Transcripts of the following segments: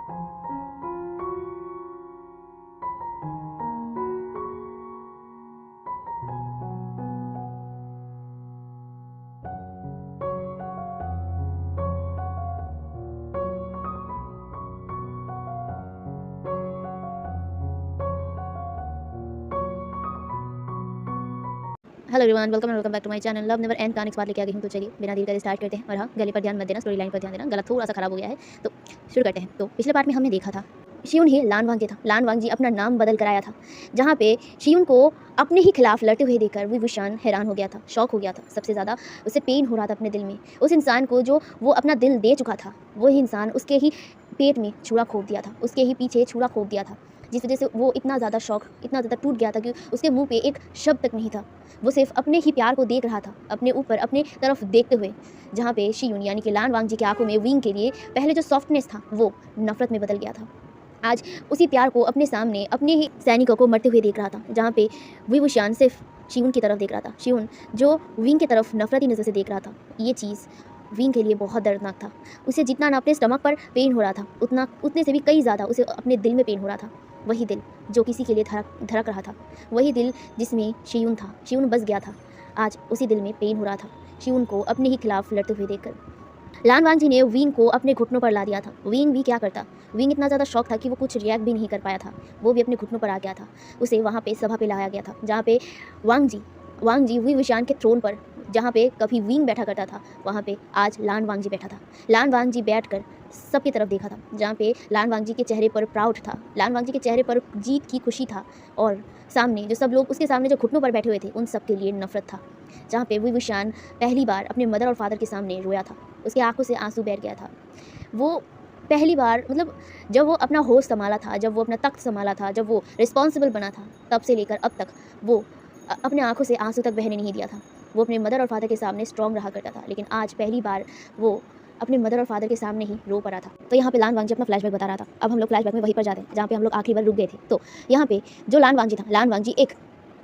Hello everyone, welcome back to my channel Love Never End कहानी के बाद लेके आ गई हूँ। तो चलिए बिना देर करे स्टार्ट करते हैं। और हाँ, गले पर ध्यान मत देना, स्टोरी लाइन पर ध्यान देना, गला थोड़ा सा खराब हो गया है। तो शुरू करते हैं। तो पिछले पार्ट में हमने देखा था शियुन ही लान वांग था। लान वांग जी अपना नाम बदल कर आया था, जहाँ पे शियुन को अपने ही खिलाफ लड़ते हुए देखकर विवुशान हैरान हो गया था, शौक हो गया था। सबसे ज़्यादा उसे पेन हो रहा था अपने दिल में। उस इंसान को जो वो अपना दिल दे चुका था, वही इंसान उसके ही पेट में छुरा खोप दिया था, उसके ही पीछे छुरा खोप दिया था, जिस वजह से वो इतना ज़्यादा शौक, इतना ज़्यादा टूट गया था कि उसके मुंह पे एक शब्द तक नहीं था। वो सिर्फ अपने ही प्यार को देख रहा था, अपने ऊपर, अपने तरफ देखते हुए, जहाँ पे शियुन यानी कि लान वांग जी की आंखों में विंग के लिए पहले जो सॉफ्टनेस था वो नफरत में बदल गया था। आज उसी प्यार को अपने सामने अपने ही सैनिकों को मरते हुए देख रहा था, जहाँ पे विवुशान सिर्फ शियुन की तरफ देख रहा था। शियुन जो विंग की तरफ नफरती नज़र से देख रहा था, ये चीज़ विंग के लिए बहुत दर्दनाक था। उसे जितना ना अपने स्टमक पर पेन हो रहा था, उतने से भी कई ज़्यादा उसे अपने दिल में पेन हो रहा था। वही दिल जो किसी के लिए धड़क रहा था, वही दिल जिसमें शियुन था। शियुन बस गया था, आज उसी दिल में पेन हो रहा था, शियुन को अपने ही खिलाफ लड़ते हुए देखकर। लान वांग जी ने विंग को अपने घुटनों पर ला दिया था। विंग भी क्या करता, विंग इतना ज़्यादा शौक था कि वो कुछ रिएक्ट भी नहीं कर पाया था, वो भी अपने घुटनों पर आ गया था। उसे वहाँ पे सभा पे लाया गया था, जहाँ पे वांग जी विवुशान के थ्रोन पर, जहाँ पे कभी विंग बैठा करता था, वहाँ पे आज लान वांग जी बैठा था। लान वांग जी बैठकर सबकी तरफ देखा था, जहाँ पे लान वांग जी के चेहरे पर प्राउड था, लान वांग जी के चेहरे पर जीत की खुशी था, और सामने जो सब लोग उसके सामने जो घुटनों पर बैठे हुए थे, उन सब के लिए नफरत था। जहाँ पे विवुशान पहली बार अपने मदर और फादर के सामने रोया था, उसके आंखों से आंसू बह गया था। वो पहली बार, मतलब जब वो अपना होश संभाला था, जब वो अपना तख्त संभाला था, जब वो रिस्पॉन्सिबल बना था, तब से लेकर अब तक वो अपने आंखों से आंसू तक बहने नहीं दिया था। वो अपने मदर और फादर के सामने स्ट्रॉन्ग रहा करता था, लेकिन आज पहली बार वो अपने मदर और फादर के सामने ही रो पड़ा था। तो यहाँ पे लान वांग जी अपना फ्लैशबैक बता रहा था। अब हम लोग फ्लैशबैक में वहीं पर जाते हैं जहाँ पे हम लोग आखिरी बार रुक गए थे। तो यहाँ पे जो लान वांग जी था, लान वांग जी एक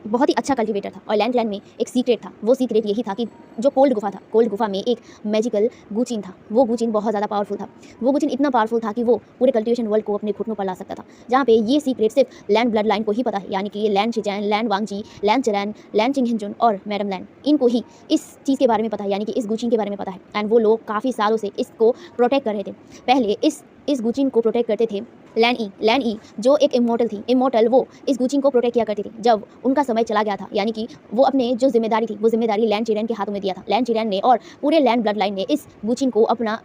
बहुत ही अच्छा कल्टिवेटर था, और लैंड में एक सीक्रेट था। वो सीक्रेट यही था कि जो कोल्ड गुफा था, कोल्ड गुफा में एक मैजिकल गुचिन था। वो गुचिन बहुत ज़्यादा पावरफुल था। वो गुचिन इतना पावरफुल था कि वो पूरे कल्टिवेशन वर्ल्ड को अपने घुटनों पर ला सकता था। जहाँ पे ये सीक्रेट सिर्फ लैंड ब्लड लाइन को ही पता है, यानी कि ये लैंड शिजैन, लैंड वांग जी, लैंड चरैन, लैंड चिंगहिंजुन और मैडम लैंड, इनको ही इस चीज़ के बारे में पता है, यानी कि इस गुचिन के बारे में पता है। एंड वो लोग काफ़ी सालों से इसको प्रोटेक्ट कर रहे थे। पहले इस गुचिन को प्रोटेक्ट करते थे लैंड ई जो एक इमोर्टल थी। इमोर्टल वो इस गुचिन को प्रोटेक्ट किया करती थी। जब उनका समय चला गया था, यानी कि वो अपने जो जिम्मेदारी थी, वो जिम्मेदारी लैंड चिरैन के हाथों में दिया था। लैंड चिरैन ने और पूरे लैंड ब्लड लाइन ने इस गुचिन को अपना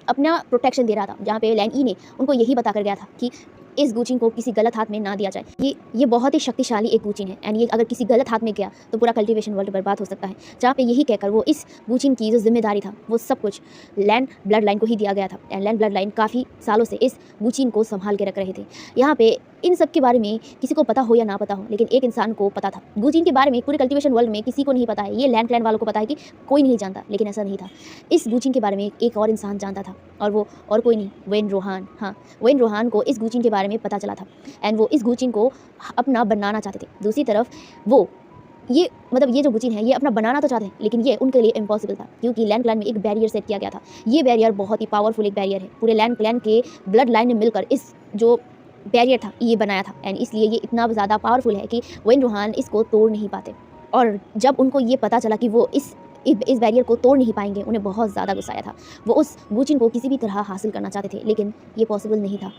प्रोटेक्शन दे रहा था, जहाँ पे लैंड ई ने उनको यही बता कर गया था कि इस गुचिन को किसी गलत हाथ में ना दिया जाए। ये बहुत ही शक्तिशाली एक गुचिन है, एंड ये अगर किसी गलत हाथ में गया तो पूरा कल्टीवेशन वर्ल्ड बर्बाद हो सकता है। जहाँ पे यही कहकर वो इस गुचिन की जो जिम्मेदारी था, वो सब कुछ लैंड ब्लड लाइन को ही दिया गया था। एंड लैंड ब्लड लाइन काफ़ी सालों से इस गुचिन को संभाल के रख रहे थे। यहाँ पे इन सब के बारे में किसी को पता हो या ना पता हो, लेकिन एक इंसान को पता था। गुचिन के बारे में पूरे कल्टीवेशन वर्ल्ड में किसी को नहीं पता है। ये लैंड क्लैन वालों को पता है कि कोई नहीं जानता, लेकिन ऐसा नहीं था। इस गुचिन के बारे में एक और इंसान जानता था, और वो और कोई नहीं, वेन रोहान। हाँ, वेन रोहान को इस गुचिन के बारे में पता चला था, एंड वो इस गुचिन को अपना बनाना चाहते थे। दूसरी तरफ वो ये जो गुचिन है, ये अपना बनाना तो चाहते हैं, लेकिन ये उनके लिए इम्पॉसिबल था, क्योंकि लैंड क्लैन में एक बैरियर सेट किया गया था। ये बैरियर बहुत ही पावरफुल एक बैरियर है। पूरे लैंड क्लैन के ब्लड लाइन ने मिलकर इस जो बैरियर था ये बनाया था, एंड इसलिए ये इतना ज़्यादा पावरफुल है कि वेन रोहान इसको तोड़ नहीं पाते। और जब उनको ये पता चला कि वो इस बैरियर को तोड़ नहीं पाएंगे, उन्हें बहुत ज़्यादा गुस्सा आया था। वो उस गुचिन को किसी भी तरह हासिल करना चाहते थे, लेकिन ये पॉसिबल नहीं था।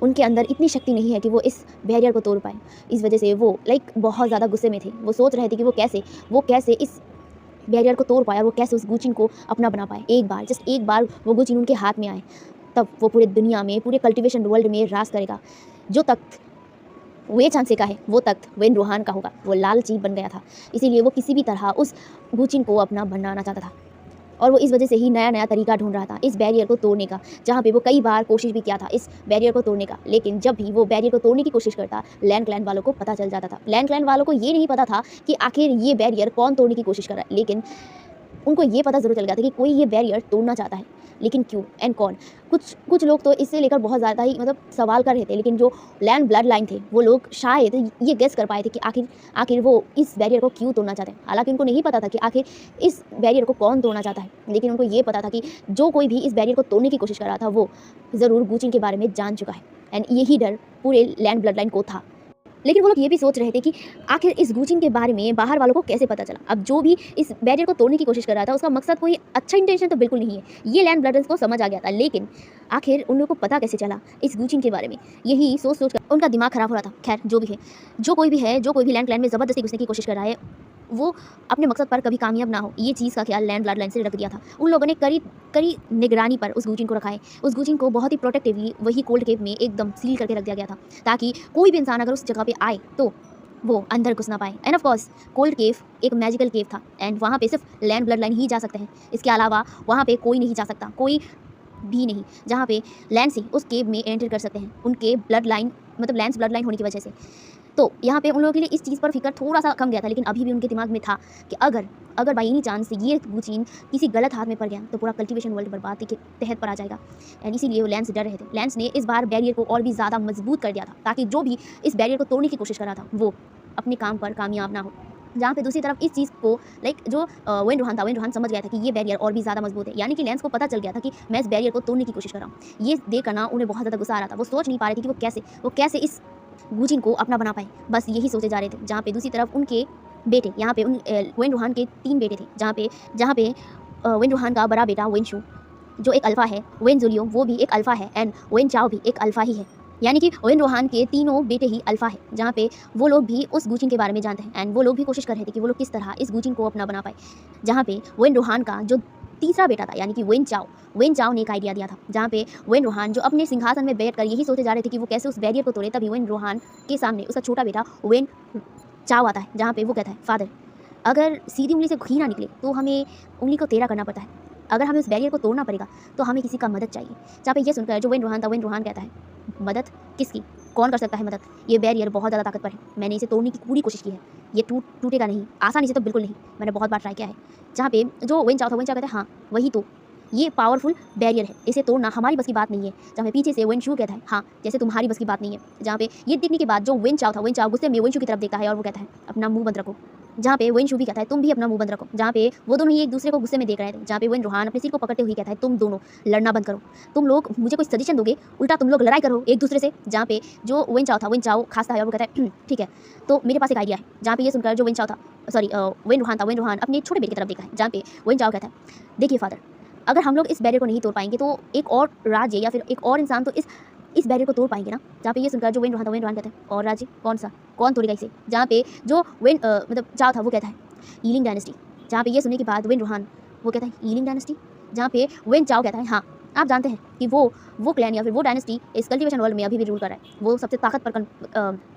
उनके अंदर इतनी शक्ति नहीं है कि वो इस बैरियर को तोड़ पाए। इस वजह से वो बहुत ज़्यादा गुस्से में थे। वो सोच रहे थे कि वो कैसे इस बैरियर को तोड़ पाए, और वो कैसे उस गुचिन को अपना बना पाए। जस्ट एक बार वो गुचिन उनके हाथ में आए, तब वो पूरे दुनिया में, पूरे कल्टीवेशन वर्ल्ड में राज करेगा। जो तख्त वे चांसे का है, वो तख्त वेन रोहान का होगा। वो लालची बन गया था, इसीलिए वो किसी भी तरह उस गुचिन को अपना बनाना चाहता था, और वो इस वजह से ही नया तरीका ढूंढ रहा था इस बैरियर को तोड़ने का। जहाँ पे वो कई बार कोशिश भी किया था इस बैरियर को तोड़ने का, लेकिन जब भी वो बैरियर को तोड़ने की कोशिश करता, लैंड क्लैन वालों को पता चल जाता था। लैंड क्लैन वालों को ये नहीं पता था कि आखिर ये बैरियर कौन तोड़ने की कोशिश कर रहा है, लेकिन उनको ये पता ज़रूर चल गया था कि कोई ये बैरियर तोड़ना चाहता है, लेकिन क्यों एंड कौन? कुछ लोग तो इससे लेकर बहुत ज़्यादा ही मतलब सवाल कर रहे थे, लेकिन जो लैंड ब्लड लाइन थे, वो लोग शायद ये गेस कर पाए थे कि आखिर वो इस बैरियर को क्यों तोड़ना चाहते हैं। हालाँकि उनको नहीं पता था कि आखिर इस बैरियर को कौन तोड़ना चाहता है, लेकिन उनको ये पता था कि जो कोई भी इस बैरियर को तोड़ने की कोशिश कर रहा था, वो ज़रूर गुचिंग के बारे में जान चुका है एंड यही डर पूरे लैंड ब्लड लाइन को था। लेकिन वो लोग ये भी सोच रहे थे कि आखिर इस गुचिंग के बारे में बाहर वालों को कैसे पता चला। अब जो भी इस बैरियर को तोड़ने की कोशिश कर रहा था, उसका मकसद कोई अच्छा इंटेंशन तो बिल्कुल नहीं है, ये लैंड ब्लडर्स को समझ आ गया था। लेकिन आखिर उन लोगों को पता कैसे चला इस गुचिंग के बारे में, यही सोच कर उनका दिमाग खराब हो रहा था। खैर जो भी है, जो कोई भी लैंड क्लैन में ज़बरदस्ती घुसने की कोशिश कर रहा है, वो अपने मकसद पर कभी कामयाब ना हो, ये चीज़ का ख्याल लैंड ब्लड लाइन से रख दिया था। उन लोगों ने कड़ी निगरानी पर उस गुचिंग को रखा है। उस गुचिंग को बहुत ही प्रोटेक्टिवली वही कोल्ड केव में एकदम सील करके रख दिया गया था, ताकि कोई भी इंसान अगर उस जगह पे आए तो वो अंदर घुस ना पाए। एंड ऑफ कोर्स कोल्ड केव एक मैजिकल केव था एंड वहाँ पे सिर्फ लैंड ब्लड लाइन ही जा सकते हैं। इसके अलावा वहाँ पे कोई नहीं जा सकता, कोई भी नहीं, जहाँ पे लैंड से उस केव में एंटर कर सकते हैं उनके ब्लड लाइन, मतलब लैंड्स ब्लड लाइन होने की वजह से। तो यहाँ पे उन लोगों के लिए इस चीज़ पर फिक्र थोड़ा सा कम गया था, लेकिन अभी भी उनके दिमाग में था कि अगर बाई एनी चांस ये गुचिंग किसी गलत हाथ में पड़ गया तो पूरा कल्टीवेशन वर्ल्ड बर्बादी के तहत पर आ जाएगा। एंड इसीलिए वो लैंड से डर रहे थे। लैंड ने इस बार बैरियर को और भी ज़्यादा मजबूत कर दिया था, ताकि जो भी इस बैरियर को तोड़ने की कोशिश कर रहा था वो अपने काम पर कामयाब ना हो। जहाँ पे दूसरी तरफ इस चीज़ को जो वेन रोहान समझ गया था कि ये बैरियर और भी ज़्यादा मजबूत है, यानी कि लैंस को पता चल गया था कि मैं इस बैरियर को तोड़ने की कोशिश कर रहा हूँ। ये देखकर ना उन्हें बहुत ज़्यादा गुस्सा आ रहा था। वो सोच नहीं पा रहे थे कि वो कैसे इस गुचिंग को अपना बना पाए, बस यही सोचे जा रहे थे। जहाँ पे दूसरी तरफ उनके बेटे, यहाँ पे वेन रोहान के 3 बेटे थे, जहाँ पे वेन रोहान का बड़ा बेटा वेन शू जो एक अल्फ़ा है, वेन जुलियो वो भी एक अल्फ़ा है एंड वेन चाओ भी एक अल्फ़ा ही है। यानी कि वेन रोहान के तीनों बेटे ही अल्फ़ा है, जहाँ पे वो लोग भी उस गुचिंग के बारे में जानते हैं एंड वो लोग भी कोशिश कर रहे थे कि वो लोग किस तरह इस गुचिंग को अपना बना पाए। जहाँ पे वेन रोहान का जो तीसरा बेटा था, यानी कि वेन चाओ ने एक आइडिया दिया था, जहाँ पे वेन रोहान जो अपने सिंहासन में बैठकर यही सोचे जा रहे थे कि वो कैसे उस बैरियर को तोड़े। तभी वेन रोहान के सामने उसका छोटा बेटा वेन चाओ आता है, जहाँ पे वो कहता है, फादर अगर सीधी उंगली से घी ना निकले तो हमें उंगली को टेढ़ा करना पड़ता है, अगर हमें उस बैरियर को तोड़ना पड़ेगा तो हमें किसी का मदद चाहिए। जहाँ पे ये सुनकर जो वेन रोहान कहता है, मदद किसकी, कौन कर सकता है मदद, ये बैरियर बहुत ज़्यादा ताकतवर है, मैंने इसे तोड़ने की पूरी कोशिश की है, ये टूटेगा नहीं, आसानी से तो बिल्कुल नहीं, मैंने बहुत बार ट्राई किया है। जहाँ पे जो वेन चाओ कहता है, हाँ वही तो, ये पावरफुल बैरियर है, इसे तोड़ना हमारी बस की बात नहीं है। जहाँ पे पीछे से वेन शू कहता है, हाँ जैसे तुम्हारी बस की बात नहीं है। जहाँ पे ये देखने के बाद जो वेन चाओ गुस्से में वेन शू की तरफ देखता है और वो कहता है, अपना मुंह बंद रखो। जहाँ पे वेन शू भी कहता है, तुम भी अपना मुंह बंद रखो। जहाँ पे वो दोनों ही एक दूसरे को गुस्से में देख रहे थे। जहाँ पे वेन रोहान अपने सिर को पकड़ते हुए कहता है, तुम दोनों लड़ना बंद करो, तुम लोग मुझे कोई सजेशन दोगे, उल्टा तुम लोग लड़ाई करो एक दूसरे से। जहाँ पे जो वेन चाओ खासता है और वो कहता है, ठीक है तो मेरे पास एक आइडिया है। जहाँ पे ये सुनकर जो वेन रोहान अपने छोटे बेटे की तरफ देखा है। जहाँ पे वेन चाओ कहता है, देखिए फादर, अगर हम लोग इस बैरियर को नहीं तोड़ पाएंगे तो एक और राज्य या फिर एक और इंसान तो इस बैरियर को तोड़ पाएंगे ना। जहाँ पे ये सुनकर जो वेन रोहान कहता है, और राज्य कौन सा, कौन तोड़ेगा इसे। जहाँ पे जो चाओ था वो कहता है, हीलिंग डायनेस्टी। जहाँ पे ये सुनने के बाद वेन रोहान वो कहता है, हीलिंग डायनेस्टी। जहाँ पे वेन चाओ कहता है, हाँ आप जानते हैं कि वो क्लैन या फिर वो डायनेस्टी इस कल्टीवेशन वर्ल्ड में अभी भी रूल कर रहा है, वो सबसे ताकतवर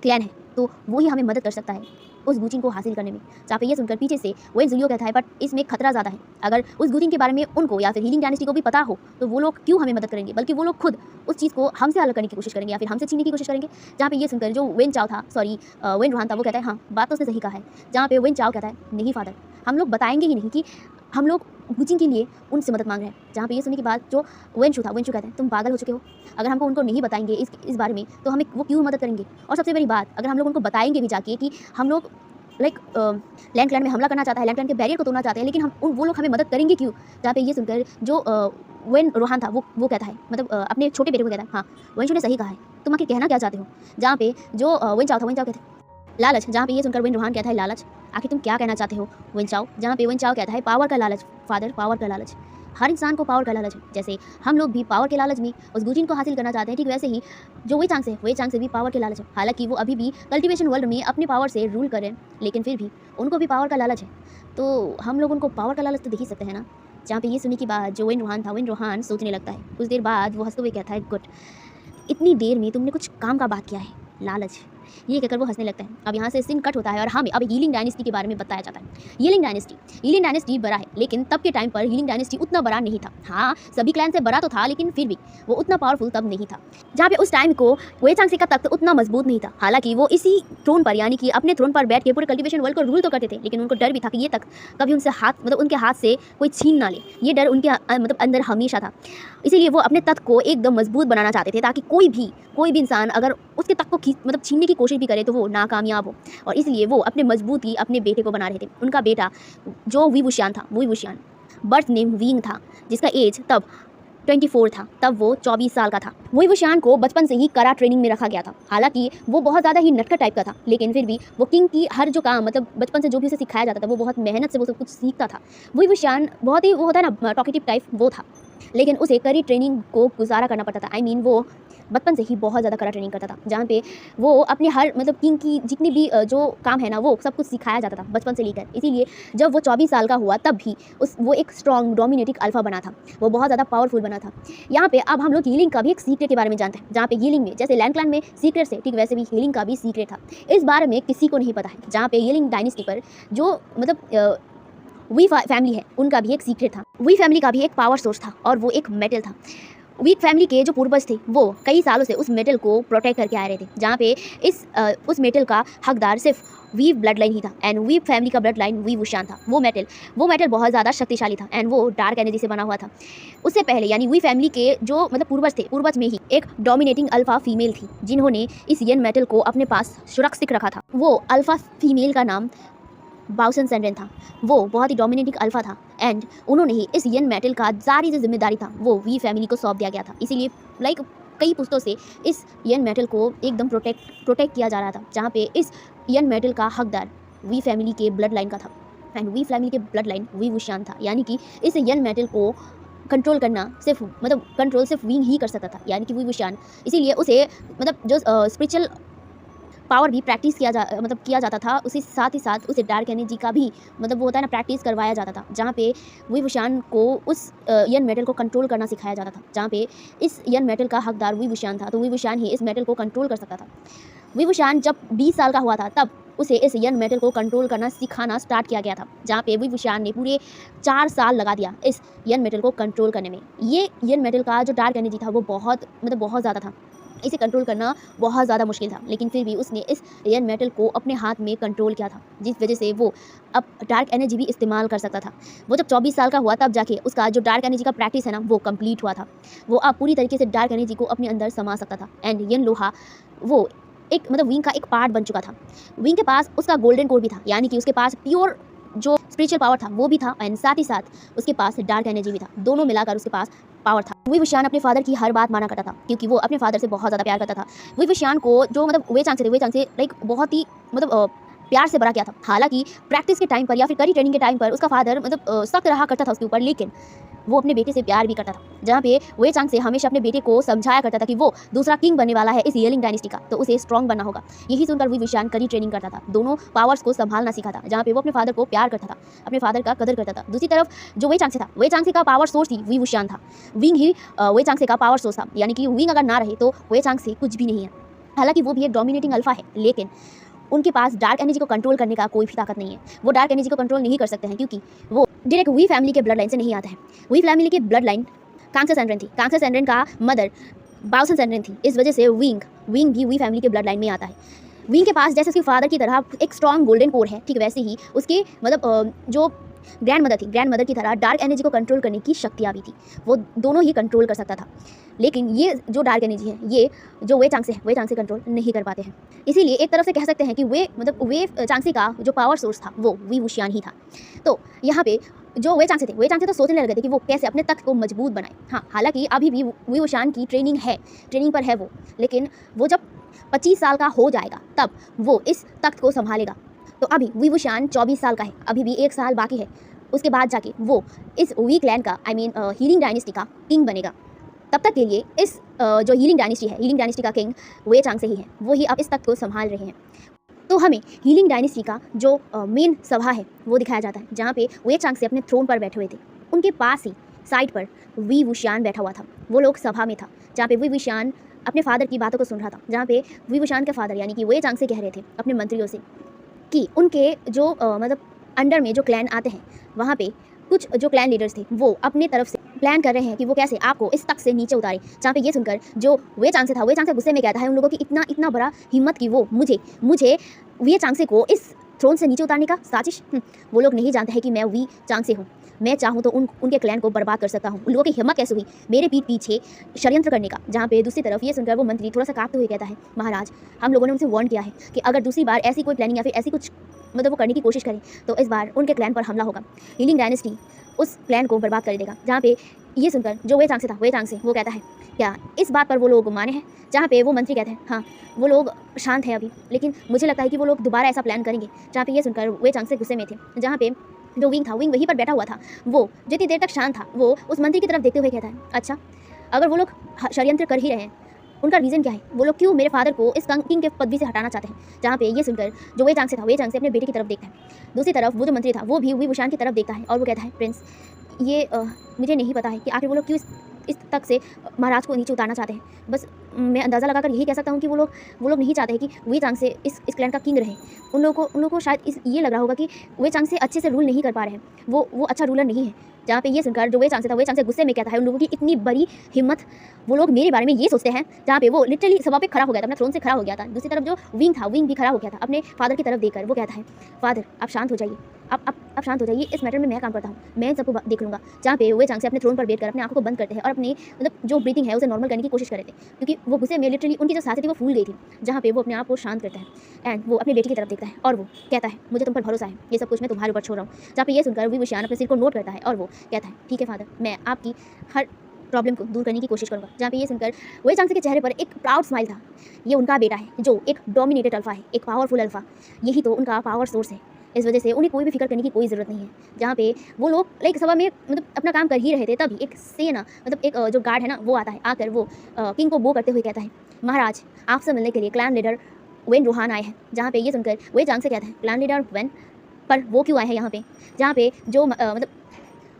क्लैन है, तो वो ही हमें मदद कर सकता है उस गुचिंग को हासिल करने में। जहाँ पे ये सुनकर पीछे से वेन जुलियो कहता है, बट इसमें खतरा ज़्यादा है, अगर उस गुचिंग के बारे में उनको या फिर हीलिंग डायनेस्टी को भी पता हो तो वो लोग क्यों हमें मदद करेंगे, बल्कि वो लोग खुद उस चीज़ को हमसे अलग करने की कोशिश करेंगे या फिर हमसे छीनने की कोशिश करेंगे। जहाँ पे ये सुनकर जो वेन रोहान था वो कहता है, हाँ बात तो उसने सही कहा है। जहाँ पे वेन चाओ कहता है, नहीं फादर, हम लोग बताएंगे ही नहीं कि हम लोग गुचिंग के लिए उनसे मदद मांग रहे हैं। जहाँ पे ये सुनने के बाद जो वेन शू कहता है, तुम पागल हो चुके हो, अगर हमको उनको नहीं बताएंगे इस बारे में तो हमें वो क्यों मदद करेंगे। और सबसे बड़ी बात, अगर हम लोग उनको बताएंगे भी जाके कि हम लोग लैंड क्लैन में हमला करना चाहता है, लैंड क्लैन के बैरियर को तोड़ना चाहते हैं, लेकिन वो लोग हमें मदद करेंगे क्यों। जहाँ पे ये सुनकर जो वेन रोहान था वो कहता है, मतलब अपने छोटे बेटे को कहता है, हाँ वेन शू ने सही कहा है, तुम आखिर कहना क्या चाहते हो। जहाँ पे जो वेन चाओ कहते हैं, लालच। जहाँ पे ये सुनकर वेन रोहान कहता है, लालच, आखिर तुम क्या कहना चाहते हो वेन चाओ। जहाँ पे वेन चाओ कहता है, पावर का लालच फादर, पावर का लालच, हर इंसान को पावर का लालच है, जैसे हम लोग भी पावर के लालच में उस गुचिंग को हासिल करना चाहते हैं, ठीक वैसे ही जो वे चांग से भी पावर के लालच है। हालांकि वो अभी भी कल्टीवेशन वर्ल्ड में अपने पावर से रूल करें, लेकिन फिर भी उनको भी पावर का लालच है, तो हम लोग उनको पावर का लालच तो दिख ही सकते हैं ना। जहाँ पे ये सुनने के बाद जो वेन रोहान सोचने लगता है। कुछ देर बाद वो हंसते हुए कहता है, गुड, इतनी देर में तुमने कुछ काम का बात किया है, लालच। ये कहकर वो हंसने लगता है। अब यहाँ से सीन कट होता है और हमें अब हीलिंग डायनेस्टी के बारे में बताया जाता है। हीलिंग डायनेस्टी बड़ा है, लेकिन तब के टाइम पर हीलिंग डायनेस्टी उतना बड़ा नहीं था। हाँ, सभी क्लैन से बड़ा तो था, लेकिन फिर भी वो उतना पावरफुल तब नहीं था। जहाँ पे उस टाइम को वे चांगसे का तख्त उतना मजबूत नहीं था। हालांकि वो इसी थ्रोन पर, यानी कि अपने थ्रोन पर बैठ के पूरे कल्टीवेशन वर्ल्ड को रूल तो करते थे, लेकिन उनको डर भी था कि ये तक कभी उनसे उनके हाथ से कोई छीन ना ले। ये डर उनके अंदर हमेशा था। इसीलिए वो अपने तख्त को एकदम मजबूत बनाना चाहते थे, ताकि कोई भी इंसान अगर उसके तख्त को छीनने की कोशिश भी करे तो वो नाकामयाब हो। और इसलिए वो अपने मजबूती अपने बेटे को बना रहे थे। उनका बेटा जो वी वुशियान था, बर्थ नेम विंग था, जिसका एज तब 24 था। तब वो 24 साल का था। वही वुशियान को बचपन से ही करा ट्रेनिंग में रखा गया था। हालांकि वो बहुत ज़्यादा ही नटखट टाइप का था, लेकिन फिर भी वो किंग की हर जो काम बचपन से जो भी उसे सिखाया जाता था, वो बहुत मेहनत से वो सब कुछ सीखता था। वही वुशियान बहुत ही वो होता है ना, टॉकेटिव टाइप वो था, लेकिन उसे कड़ी ट्रेनिंग को गुजारा करना पड़ता था। वो बचपन से ही बहुत ज़्यादा कड़ा ट्रेनिंग करता था, जहाँ पे वो अपने हर किंग की जितनी भी जो काम है ना, वो सब कुछ सिखाया जाता था बचपन से लेकर। इसीलिए जब वो 24 साल का हुआ तब भी वो एक स्ट्रॉन्ग डोमिनेटिंग अल्फा बना था। वो बहुत ज़्यादा पावरफुल बना था। यहाँ पे अब हम लोग हीलिंग का भी एक सीक्रेट के बारे में जानते हैं, जहाँ पे हीलिंग में जैसे लैंड क्लैन में सीक्रेट थे, ठीक वैसे भी हीलिंग का भी सीक्रेट था। इस बारे में किसी को नहीं पता है। जहाँ पे हीलिंग डायनेस्टी पर जो वी फैमिली है, उनका भी एक सीक्रेट था। वी फैमिली का भी एक पावर सोर्स था, और वो एक मेटल था। वी फैमिली के जो पूर्वज थे, वो कई सालों से उस मेटल को प्रोटेक्ट करके आ रहे थे, जहाँ पे उस मेटल का हकदार सिर्फ वी ब्लड लाइन ही था। एंड वी फैमिली का ब्लड लाइन वी वुशियान था। वो मेटल बहुत ज़्यादा शक्तिशाली था, एंड वो डार्क एनर्जी से बना हुआ था। उससे पहले यानी वी फैमिली के जो पूर्वज थे, पूर्वज में ही एक डोमिनेटिंग अल्फा फीमेल थी, जिन्होंने इस यन मेटल को अपने पास सुरक्षित रखा था। वो अल्फा फीमेल का नाम बाउसन सेंड्रेन था। वो बहुत ही डोमिनेटिंग अल्फा था, एंड उन्होंने ही इस यन मेटल का सारी जो जिम्मेदारी था वो वी फैमिली को सौंप दिया गया था। इसीलिए कई पुस्तों से इस यन मेटल को एकदम प्रोटेक्ट किया जा रहा था, जहाँ पे इस यन मेटल का हकदार वी फैमिली के ब्लड लाइन का था। एंड वी फैमिली के ब्लड लाइन वी वुशियान था, यानी कि इस यन मेटल को कंट्रोल करना सिर्फ विंग ही कर सकता था, यानी कि वी वुशियान। इसीलिए उसे जो स्पिरिचुअल पावर भी प्रैक्टिस किया जाता था। उसी साथ ही साथ उसे डार्क एनर्जी का भी वो होता है ना, प्रैक्टिस करवाया जाता था, जहाँ पे वी वुशियान को उस यन मेटल को कंट्रोल करना सिखाया जाता था। जहाँ पे इस यन मेटल का हकदार वी वुशियान था, तो वी वुशियान ही इस मेटल को कंट्रोल कर सकता था। वी वुशियान जब 20 साल का हुआ था, तब उसे इस यन मेटल को कंट्रोल करना सिखाना स्टार्ट किया गया था, जहाँ पे वी वुशियान ने पूरे 4 साल लगा दिया इस यन मेटल को कंट्रोल करने में। ये यन मेटल का जो डार्क एनर्जी था, वो बहुत ज़्यादा था। इसे कंट्रोल करना बहुत ज़्यादा मुश्किल था, लेकिन फिर भी उसने इस यन मेटल को अपने हाथ में कंट्रोल किया था, जिस वजह से वो अब डार्क एनर्जी भी इस्तेमाल कर सकता था। वो जब 24 साल का हुआ, तब जाके उसका जो डार्क एनर्जी का प्रैक्टिस है ना, वो कंप्लीट हुआ था। वो अब पूरी तरीके से डार्क एनर्जी को अपने अंदर समा सकता था। एंड यन लोहा वो एक विंग का एक पार्ट बन चुका था। विंग के पास उसका गोल्डन कोर भी था, यानी कि उसके पास प्योर जो स्पिरिचुअल पावर था वो भी था, एंड साथ ही साथ उसके पास डार्क एनर्जी भी था। दोनों मिलाकर उसके पास पावर था। वी वुशियान अपने फादर की हर बात माना करता था, क्योंकि वो अपने फादर से बहुत ज़्यादा प्यार करता था। वी वुशियान को जो वे चांगसे बहुत ही प्यार से बड़ा किया था। हालांकि प्रैक्टिस के टाइम पर या फिर कड़ी ट्रेनिंग के टाइम पर उसका फादर सख्त रहा करता था उसके ऊपर, लेकिन वो अपने बेटे से प्यार भी करता था। जहाँ पे वे चांगसे हमेशा अपने बेटे को समझाया करता था कि वो दूसरा किंग बनने वाला है इस हीलिंग डायनेस्टी का, तो उसे स्ट्रॉन्ग बनना होगा। यही सुनकर वी वुशियान कड़ी ट्रेनिंग करता था, दोनों पावर्स को संभालना सीखा था। जहाँ पे वो अपने फादर को प्यार करता था, अपने फादर का कदर करता था। दूसरी तरफ जो वे चांगसे था, वे चांगसे का पावर सोर्स ही वी वुशियान था। विंग ही वे चांगसे का पावर सोर्स था, यानी कि विंग अगर ना रहे तो वे चांगसे कुछ भी नहीं है। हालांकि वो भी एक डोमिनेटिंग अल्फा है, लेकिन उनके पास डार्क एनर्जी को कंट्रोल करने का कोई भी ताकत नहीं है। वो डार्क एनर्जी को कंट्रोल नहीं कर सकते हैं, क्योंकि वो डायरेक्ट वी फैमिली के ब्लड लाइन से नहीं आता है। वी फैमिली की ब्लड लाइन कांगसा सेंड्रेन थी। कांगसा सेंड्रेन का मदर बाउसन सेंड्रेन थी। इस वजह से विंग भी वी फैमिली के ब्लड लाइन में आता है। विंग के पास जैसे उसके फादर की तरह एक स्ट्रॉन्ग गोल्डन कोर है, ठीक वैसे ही उसके जो ग्रैंड मदर की तरह डार्क एनर्जी को कंट्रोल करने की शक्तियाँ भी थी। वो दोनों ही कंट्रोल कर सकता था, लेकिन ये जो डार्क एनर्जी है, ये जो वे चांगसे कंट्रोल नहीं कर पाते हैं। इसीलिए एक तरफ से कह सकते हैं कि वे चांगसे का जो पावर सोर्स था वो वी वुशियान ही था। तो यहाँ पे जो वे चांगसे तो सोचने लगे थे कि वो कैसे अपने तख्त को मजबूत बनाए। हाँ, हालांकि अभी भी वी वुशियान की ट्रेनिंग पर है वो, लेकिन वो जब 25 साल का हो जाएगा तब वो इस तख्त को संभालेगा। तो अभी वी वुशियान 24 साल का है, अभी भी 1 साल बाकी है। उसके बाद जाके वो इस वी क्लैन का हीलिंग डायनेस्टी का किंग बनेगा। तब तक के लिए इस जो हीलिंग डायनेस्टी का किंग वे चांगसे ही है, वो ही अब इस तख्त को संभाल रहे हैं। तो हमें हीलिंग डायनेस्टी का जो मेन सभा है वो दिखाया जाता है, जहाँ पे वे चांगसे अपने थ्रोन पर बैठे हुए थे। उनके पास ही साइड पर वी वुशियान बैठा हुआ था। वो लोग सभा में था, जहाँ पे वी वुशियान अपने फादर की बातों को सुन रहा था, जहाँ पे विभूषण के फादर यानी कि वे चांग से कह रहे थे अपने मंत्रियों से कि उनके जो मतलब अंडर में जो क्लैन आते हैं, वहाँ पे कुछ जो क्लैन लीडर्स थे वो अपने तरफ से प्लान कर रहे हैं कि वो कैसे आपको इस तक से नीचे उतारे। जहाँ पे ये सुनकर जो वे चांग से था, वे चांग से गुस्से में कहता है उन लोगों की इतना इतना बड़ा हिम्मत कि वो मुझे वे चांग से को इस थ्रोन से नीचे उतारने का साजिश। वो लोग नहीं जानते हैं कि मैं वी चांग से हूँ। मैं चाहूँ तो उनके क्लैन को बर्बाद कर सकता हूँ। उन लोगों की हिम्मत कैसे हुई मेरे पीठ पीछे षड्यंत्र करने का। जहाँ पे दूसरी तरफ ये सुनकर वो मंत्री थोड़ा सा कांपते हुए कहता है, महाराज हम लोगों ने उनसे वार्न किया है कि अगर दूसरी बार ऐसी कोई प्लानिंग या फिर ऐसी कुछ मतलब वो करने की कोशिश करें तो इस बार उनके क्लैन पर हमला होगा। हीलिंग डायनेस्टी उस प्लान को बर्बाद कर देगा। जहाँ पे ये सुनकर जो वे चांग से था, वे चांग से वो कहता है क्या इस बात पर वो लोग माने हैं। जहाँ पे वो मंत्री कहते हैं हाँ वो लोग शांत हैं अभी, लेकिन मुझे लगता है कि वो लोग दोबारा ऐसा प्लान करेंगे। जहाँ पे ये सुनकर वे चांग से गुस्से में थे। जहाँ पे जो विंग था, विंग वहीं पर बैठा हुआ था, वो जितनी देर तक शांत था वो उस मंत्री की तरफ देखते हुए कहता है, अच्छा अगर वो लोग षड्यंत्र कर ही रहे हैं, उनका रीज़न क्या है, वो लोग क्यों मेरे फादर को इस किंग के पदवी से हटाना चाहते हैं। जहाँ पे ये सुनकर जो वे चांग से था, वे चांग से अपने बेटे की तरफ देखता है। दूसरी तरफ वो जो मंत्री था वो भी विभूषण की तरफ देखता है और वो कहता है, प्रिंस ये मुझे नहीं पता है कि आखिर वो लोग क्यों इस तक से महाराज को नीचे उतारना चाहते हैं। बस मैं अंदाज़ा लगाकर यही कह सकता हूँ कि वो लोग नहीं चाहते हैं कि वे चांग से इस क्लैन का किंग रहे। उन लोगों को शायद ये लग रहा होगा कि वे चांग से अच्छे से रूल नहीं कर पा रहे हैं, वो अच्छा रूलर नहीं है। जहाँ पे ये सुनकर जो वे चांग से था, वे चांग से गुस्से में कहता है, उन लोगों की इतनी बड़ी हिम्मत, वो लोग मेरे बारे में ये सोचते हैं। जहाँ पे वो लिटरली सभा पे खड़ा हो गया था, अपना थ्रोन से खड़ा हो गया था। दूसरी तरफ जो विंग था, विंग भी खड़ा हो गया था अपने फादर की तरफ देखकर। वो कहता है, फादर आप शांत हो जाइए, आप शांत हो जाइए, इस मैटर में मैं काम करता हूँ, मैं सबको देख लूँगा। जहाँ पे वे चांग से अपने थ्रोन पर बैठकर अपने आंखों को बंद करते हैं और अपने मतलब जो ब्रीथिंग है उसे नॉर्मल करने की कोशिश कर रहे थे, क्योंकि वो गुस्से में लिटरली उनकी जो सांसें थी वो फूल गई थी। जहाँ पे वो अपने आप को शांत करता है एंड वो अपने बेटे की तरफ देखता है और वो कहता है, मुझे तुम पर भरोसा है, ये सब कुछ मैं तुम्हारे ऊपर छोड़ रहा हूँ। जहाँ पे ये सुनकर विभूषण अपने सिर को नोट करता है और वो कहता है, ठीक है फादर, मैं आपकी हर प्रॉब्लम को दूर करने की कोशिश करूँगा। जहाँ पे ये सुनकर वे चांग के चेहरे पर एक प्राउड स्माइल था। ये उनका बेटा है जो एक डोमिनेटेड अल्फा है, एक पावरफुल अल्फा, यही तो उनका पावर सोर्स है। इस वजह से उन्हें कोई भी फिक्र करने की कोई ज़रूरत नहीं है। जहाँ पे वो लोग लाइक सभा में मतलब अपना काम कर ही रहे थे, तभी एक सेना मतलब एक जो गार्ड है ना वो आता है, आकर वो किंग को बो करते हुए कहता है, महाराज आपसे मिलने के लिए क्लैन लीडर वेन रोहान आए हैं। जहाँ पे ये सुनकर वे चांग से कहता है, क्लैन लीडर वेन, पर वो क्यों आए हैं यहाँ पे। जहाँ पे जो मतलब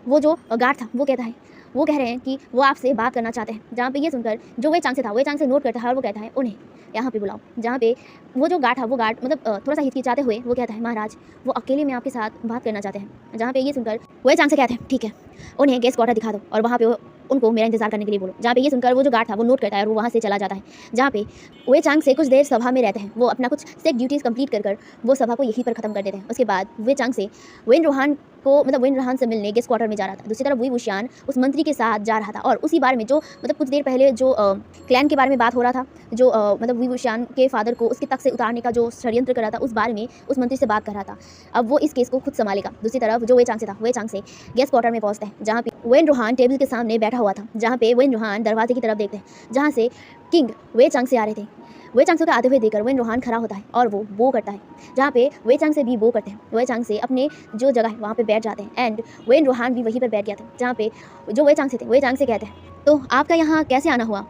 वो जो गार्ड था वो कहता है, वो कह रहे हैं कि वो आपसे बात करना चाहते हैं। जहाँ पे ये सुनकर जो वे चांग से था, वे चांग से नोट करता है और वो कहता है, उन्हें यहाँ पे बुलाओ। जहाँ पे वो जो गार्ड था, वो गार्ड मतलब थोड़ा सा हिचकिचाते हुए वो कहता है, महाराज वो अकेले में आपके साथ बात करना चाहते हैं। जहाँ पे ये सुनकर वे चांग से कहते हैं, ठीक है उन्हें गेस्ट क्वार्टर दिखा दो और वहाँ पे उनको मेरा इंतजार करने के लिए बोलो। जहाँ पे ये सुनकर वो जो गार्ड था वो नोट करता है और वो वहाँ से चला जाता है। जहाँ पे वे चांग से कुछ देर सभा में रहते हैं, वो अपना कुछ सेक ड्यूटीज़ कंप्लीट कर वो सभा को यहीं पर खत्म कर देते हैं। उसके बाद वे चांग से वेन रोहान को मतलब वेन रोहान से मिलने गेस्ट क्वार्टर में जा रहा था। दूसरी तरफ विभूषण उस मंत्री के साथ जा रहा था और उसी बारे में जो मतलब कुछ देर पहले जो क्लैन के बारे में बात हो रहा था, जो मतलब विभूषण के फादर को उसके तक से उतारने का जो षड्यंत्र कर रहा था, उस बारे में उस मंत्री से बात कर रहा था। अब वो इस केस को खुद संभालेगा। दूसरी तरफ जो वे चांग से था, वे चांग से गेस्ट क्वार्टर में पहुंचता है, जहाँ पे वेन रोहान टेबल के सामने बैठा हुआ था। जहाँ पे वेन रोहान दरवाजे की तरफ देखते हैं, जहाँ से किंग वे चांग से आ रहे थे। वे चांग से आते हुए देखकर वेन रोहान खड़ा होता है और वो बो करता है। जहाँ पे वे चांग से भी बो करते हैं, वे चांग से अपने जो जगह है वहाँ पे बैठ जाते हैं एंड वेन रोहान भी वहीं पर बैठ गया था। जहाँ पे जो वे चांग से थे, वे चांग से कहते हैं, तो आपका यहाँ कैसे आना हुआ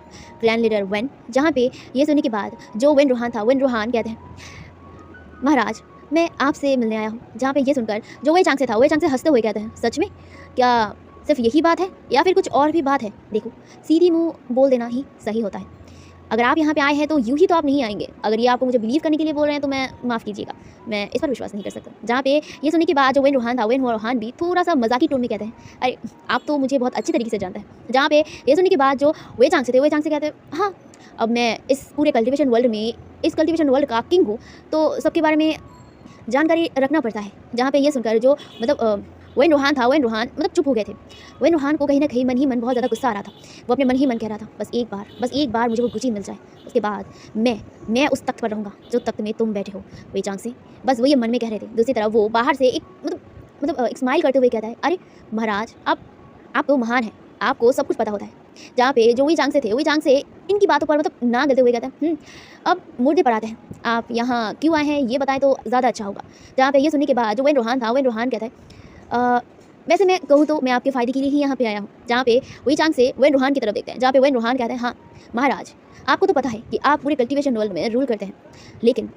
क्लैन लीडर वेन। जहाँ पे ये सुनने के बाद जो वेन रोहान था, वेन रोहान कहते हैं, महाराज मैं आपसे मिलने आया हूँ। जहाँ पे ये सुनकर जो वे चांग से था, वे चांग से हंसते हुए कहते हैं, सच में क्या सिर्फ यही बात है या फिर कुछ और भी बात है। देखो सीधी मुंह बोल देना ही सही होता है। अगर आप यहाँ पे आए हैं तो यूँ ही तो आप नहीं आएंगे। अगर ये आपको मुझे बिलीव करने के लिए बोल रहे हैं तो मैं माफ़ कीजिएगा, मैं इस पर विश्वास नहीं कर सकता। जहाँ पे ये सुनने के बाद जो वेन रोहान था, वेन रोहान भी थोड़ा सा मजाकी टोन में कहते हैं, अरे आप तो मुझे बहुत अच्छी तरीके से जानते हैं। जहाँ पे ये सुनने के बाद जो वे चांग से थे, वे चांग से कहते हैं, हाँ अब मैं इस पूरे कल्टिवेशन वर्ल्ड में इस कल्टिवेशन वर्ल्ड का किंग हूँ तो सबके बारे में जानकारी रखना पड़ता है। जहाँ पे ये सुनकर जो मतलब वेन रोहान था, वेन रोहान मतलब चुप हो गए थे। वेन रोहान को कहीं ना कहीं मन ही मन बहुत ज़्यादा गुस्सा आ रहा था। वो अपने मन ही मन कह रहा था, बस एक बार मुझे वो गुची मिल जाए, उसके बाद मैं उस तख्त पर रहूँगा जो तख्त में तुम बैठे हो वे चांग से। बस वो ये मन में कह रहे थे। दूसरी तरफ वो बाहर से एक मतलब एक स्माइल करते हुए कहता है, अरे महाराज आप तो महान हैं, आपको सब कुछ पता होता है। जहाँ पे जो वे चांग से थे, वे चांग से इनकी बातों पर मतलब ना गलते हुए कहते हैं, अब मुद्दे पर आते हैं, आप यहाँ क्यों आए हैं ये बताएं तो ज़्यादा अच्छा होगा। जहाँ पे ये सुनने के बाद जो वेन रोहान था, वेन रोहान कहता है, वैसे मैं कहूँ तो मैं आपके फ़ायदे के लिए ही यहाँ पे आया हूँ। जहाँ पे वे चांग से वेन रोहान की तरफ देखते हैं, जहाँ पे वेन रोहान कहते हैं, हाँ महाराज आपको तो पता है कि आप पूरे कल्टिवेशन वर्ल्ड में रूल करते हैं, लेकिन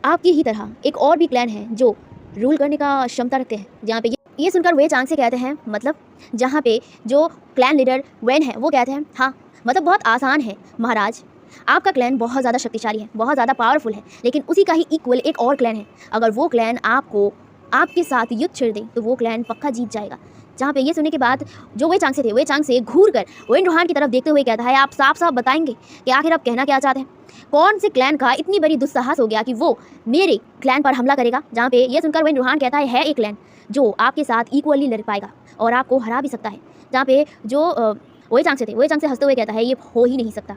आपकी ही तरह एक और भी क्लैन है जो रूल करने का क्षमता रखते हैं। जहाँ पे ये सुनकर वे चांग से कहते हैं, मतलब जहाँ पे जो क्लैन लीडर वेन है वो कहते हैं, हाँ मतलब बहुत आसान है महाराज, आपका क्लैन बहुत ज़्यादा शक्तिशाली है, बहुत ज़्यादा पावरफुल है, लेकिन उसी का ही इक्वल एक और क्लैन है। अगर वो क्लैन आपको आपके साथ युद्ध छेड़ दे तो वो क्लैन पक्का जीत जाएगा। जहाँ पे ये सुनने के बाद जो वे चांग से थे, वे चांग से घूर कर वेन रूहान की तरफ देखते हुए कहता है, आप साफ साफ बताएंगे कि आखिर आप कहना क्या चाहते हैं? कौन से क्लैन का इतनी बड़ी दुस्साहस हो गया कि वो मेरे क्लैन पर हमला करेगा? जहाँ पे ये सुनकर वेन रूहान कहता है एक क्लैन जो आपके साथ इक्वली लड़ पाएगा और आपको हरा भी सकता है। जहाँ पे जो वे चांग से थे, वे चांग से हंसते हुए कहता है, ये हो ही नहीं सकता,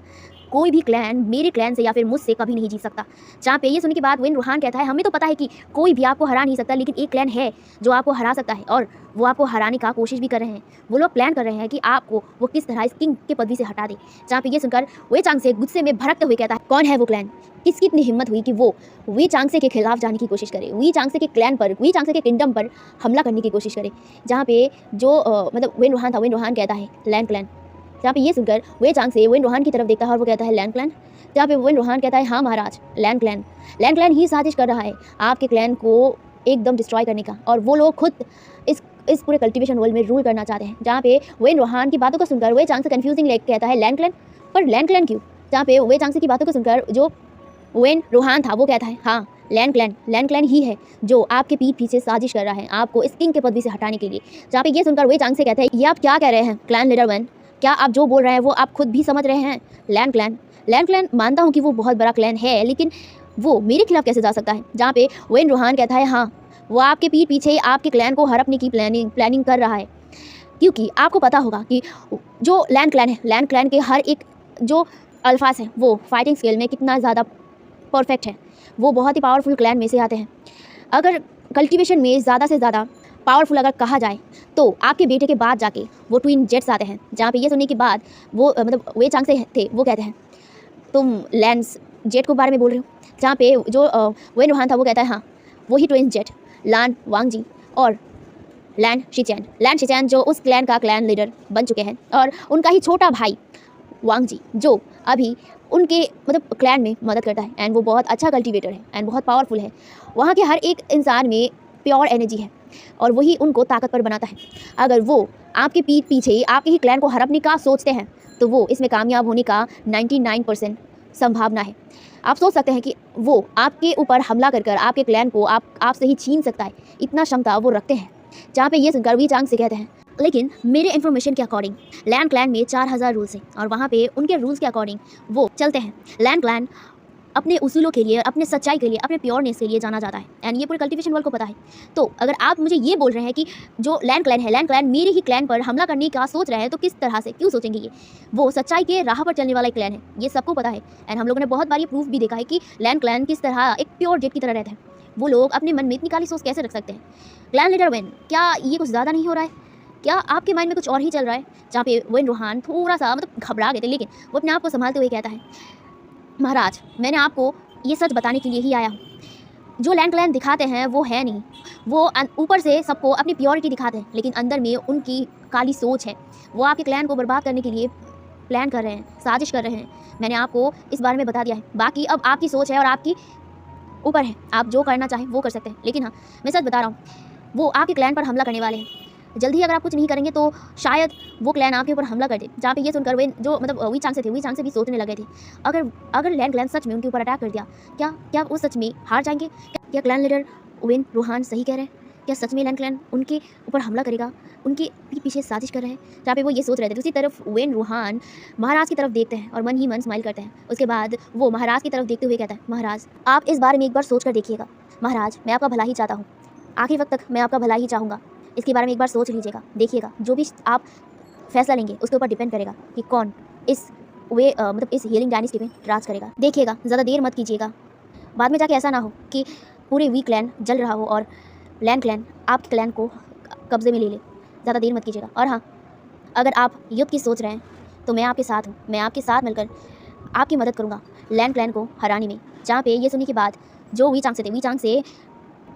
कोई भी क्लैन मेरे क्लैन से या फिर मुझसे कभी नहीं जीत सकता। जहाँ पे ये सुनने के बाद वेन रूहान कहता है, हमें तो पता है कि कोई भी आपको हरा नहीं सकता, लेकिन एक क्लैन है जो आपको हरा सकता है और वो आपको हराने का कोशिश भी कर रहे हैं। वो लोग प्लान कर रहे हैं कि आपको वो किस तरह इस किंग के पदवी से हटा दे। जहाँ पे ये सुनकर वे चांग से गुस्से में भड़कते हुए कहता है, कौन है वो क्लैन? किसकी इतनी हिम्मत हुई कि वो वी चांग से के खिलाफ जाने की कोशिश करे, वी चांग से के क्लैन पर, वी चांग से के किंगडम पर हमला करने की कोशिश करे? जहाँ पे जो मतलब वेन रूहान था, वेन रूहान कहता है लैंड क्लैन। जहाँ पे ये सुनकर वे चांग से वेन रूहान की तरफ देखता है और वो कहता है लैंड क्लैन। जहाँ पे वेन रूहान कहता है, हाँ महाराज, लैंड क्लैन ही साजिश कर रहा है आपके क्लैन को एकदम डिस्ट्रॉय करने का, और वो लोग खुद इस पूरे कल्टीवेशन वर्ल्ड में रूल करना चाहते हैं। जहाँ पे वेन रूहान की बातों को सुनकर वे चांग से कन्फ्यूजिंग कहता है लैंड क्लैन, पर लैंड क्लैन क्यों? जहाँ पे वे चांग से की बातों को सुनकर जो वेन रूहान था वो कहता है, हाँ लैंड क्लैन ही है जो आपके पीठ पीछे साजिश कर रहा है आपको इस किंग के पदवी से हटाने के लिए। जहाँ पे ये सुनकर वे चांग से कहते हैं, ये आप क्या कह रहे हैं क्लैन लीडर वन? क्या आप जो बोल रहे हैं वो आप खुद भी समझ रहे हैं? लैंड क्लैन मानता हूँ कि वो बहुत बड़ा क्लैन है, लेकिन वो मेरे खिलाफ कैसे जा सकता है? जहाँ पे वेन रूहान कहता है, हाँ वो आपके पीठ पीछे आपके क्लैन को हड़पने की प्लानिंग कर रहा है, क्योंकि आपको पता होगा कि जो लैंड क्लैन है, लैंड क्लैन के हर एक जो अल्फाज हैं वो फाइटिंग स्किल में कितना ज़्यादा परफेक्ट है। वो बहुत ही पावरफुल क्लैन में से आते हैं। अगर कल्टीवेशन में ज़्यादा से ज़्यादा पावरफुल अगर कहा जाए तो आपके बेटे के बाद जाके वो ट्विन जेट्स आते हैं। जहाँ पे ये सुनने के बाद वो मतलब वे चांग से थे, वो कहते हैं, तुम लैंस जेट को बारे में बोल रहे हो? जहाँ पे जो वेन रूहान था वो कहता है, हाँ वही ट्विन जेट लान वांगजी और लैंड शिचैन जो उस क्लैन का क्लैन लीडर बन चुके हैं, और उनका ही छोटा भाई वांगजी जो अभी उनके मतलब क्लैन में मदद करता है, एंड वो बहुत अच्छा कल्टीवेटर है एंड बहुत पावरफुल है। वहाँ के हर एक इंसान में प्योर एनर्जी है और वही उनको ताकतवर बनाता है। अगर वो आपके पीठ पीछे आपके ही क्लैन को हड़पने का सोचते हैं तो वो इसमें कामयाब होने का 99% संभावना है। आप सोच सकते हैं कि वो आपके ऊपर हमला कर आपके क्लैन को आपसे ही छीन सकता है, इतना क्षमता वो रखते हैं। जहाँ पे ये सुनकर वी चांग से कहते हैं, लेकिन मेरे इन्फॉर्मेशन के अकॉर्डिंग लैंड क्लैन में 4000 रूल्स हैं और वहाँ पे उनके रूल्स के अकॉर्डिंग वो चलते हैं। लैंड क्लैन अपने उसूलों के लिए, अपने सच्चाई के लिए, अपने प्योरनेस के लिए जाना जाता है, एंड ये पूरे कल्टीवेशन वर्ल्ड को पता है। तो अगर आप मुझे ये बोल रहे हैं कि जो लैंड क्लैन है, लैंड क्लैन मेरे ही क्लैन पर हमला करने का सोच रहे हैं, तो किस तरह से, क्यों सोचेंगे? ये वो सच्चाई के राह पर चलने वाला एक क्लैन है, ये सबको पता है। एंड हम लोगों ने बहुत बार ये प्रूफ भी देखा है कि लैंड क्लैन किस तरह एक प्योर जेट की तरह रहते हैं। वो लोग अपने मन में इतनी काली सोच कैसे रख सकते हैं? क्लैन लीडर वेन, क्या ये कुछ ज़्यादा नहीं हो रहा है? क्या आपके माइंड में कुछ और ही चल रहा है? जहाँ पे वेन रूहान थोड़ा सा मतलब घबरा गए थे, लेकिन वो अपने आप को संभालते हुए कहता है, महाराज मैंने आपको ये सच बताने के लिए ही आया हूँ। जो लैंड क्लैन दिखाते हैं वो है नहीं, वो ऊपर से सबको अपनी प्योरिटी दिखाते हैं, लेकिन अंदर में उनकी काली सोच है। वो आपके क्लैन को बर्बाद करने के लिए प्लान कर रहे हैं, साजिश कर रहे हैं। मैंने आपको इस बारे में बता दिया है, बाकी अब आपकी सोच है और आपकी ऊपर है, आप जो करना चाहें वो कर सकते हैं। लेकिन हाँ, मैं सच बता रहा हूँ, वो आपके क्लैन पर हमला करने वाले हैं। जल्दी अगर आप कुछ नहीं करेंगे तो शायद वो क्लैन आपके ऊपर हमला कर दे। जहाँ पे ये सुनकर वे जो मतलब वी चांग से थे, वी चांग से भी सोचने लगे थे, अगर लैंड क्लैन सच में उनके ऊपर अटैक कर दिया, क्या वो सच में हार जाएंगे? क्या क्लैन लीडर वेन रूहान सही कह रहे हैं? क्या सच में लैंड क्लैन उनके ऊपर हमला करेगा, उनके पीछे साजिश कर रहे हैं? जहाँ पे वो ये सोच रहे थे, दूसरी तरफ वेन रूहान महाराज की तरफ देखते हैं और मन ही मन स्माइल करते हैं। उसके बाद वो महाराज की तरफ देखते हुए कहता है, महाराज आप इस बारे में एक बार सोच कर देखिएगा। महाराज मैं आपका भला ही चाहता हूँ, आखिरी वक्त तक मैं आपका भला ही चाहूँगा। इसके बारे में एक बार सोच लीजिएगा, देखिएगा जो भी आप फैसला लेंगे उसके ऊपर डिपेंड करेगा कि कौन इस मतलब इस हीलिंग डायनेस्टी में राज करेगा। देखिएगा, ज़्यादा देर मत कीजिएगा, बाद में जाके ऐसा ना हो कि पूरे वी क्लैन जल रहा हो और लैंड क्लैन आपके क्लैन को कब्जे में ले ले। ज़्यादा देर मत कीजिएगा। और हाँ, अगर आप युद्ध की सोच रहे हैं तो मैं आपके साथ हूँ, मैं आपके साथ मिलकर आपकी मदद करूँगा लैंड क्लैन को हराने में। जहाँ पे ये सुनने के बाद जो वी चांग से थे, वी चांग से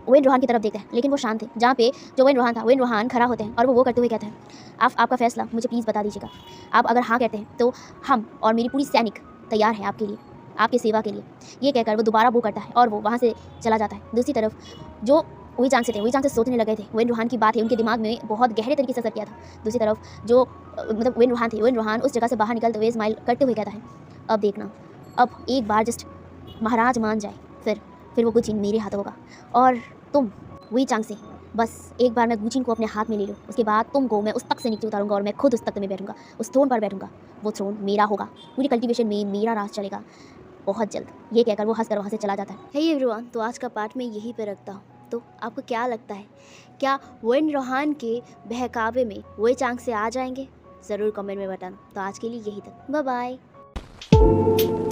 वेन रूहान की तरफ देखते हैं, लेकिन वो शांत थे। जहाँ पे जो वेन रूहान था, वेन रूहान खड़ा होते हैं और वो करते हुए कहते हैं, आपका फैसला मुझे प्लीज़ बता दीजिएगा। आप अगर हाँ कहते हैं तो हम और मेरी पूरी सैनिक तैयार है आपके लिए, आपकी सेवा के लिए। ये कहकर वो दोबारा वो करता है और वो वहाँ से चला जाता है। दूसरी तरफ जो वी चांग से थे, वी चांग से सोचने लगे थे, वेन रूहान की बात है उनके दिमाग में बहुत गहरे तरीके से असर किया था। दूसरी तरफ जो मतलब वेन रूहान थे, वेन रूहान उस जगह से बाहर निकलते हुए स्माइल करते हुए कहता है, अब देखना अब एक बार जस्ट महाराज मान जाए, फिर वो गुचिन मेरे हाथ होगा। और तुम वही चांग से बस एक बार मैं गुचिन को अपने हाथ में ले लूँ, उसके बाद तुमको मैं उस तख्त से नीचे उतारूंगा और मैं खुद उस तख्त में बैठूंगा, उस थ्रोन पर बैठूंगा। वो थ्रोन मेरा होगा, पूरी कल्टीवेशन में मेरा राज चलेगा बहुत जल्द। ये कहकर वो हंसकर वहाँ से चला जाता है। हे एवरीवन, तो आज का पार्ट मैं यहीं पे रखता हूँ। तो आपको क्या लगता है, क्या वेन रोहान के बहकावे में वही चांग से आ जाएंगे? ज़रूर कमेंट में बताना। तो आज के लिए यही तक, बाय बाय।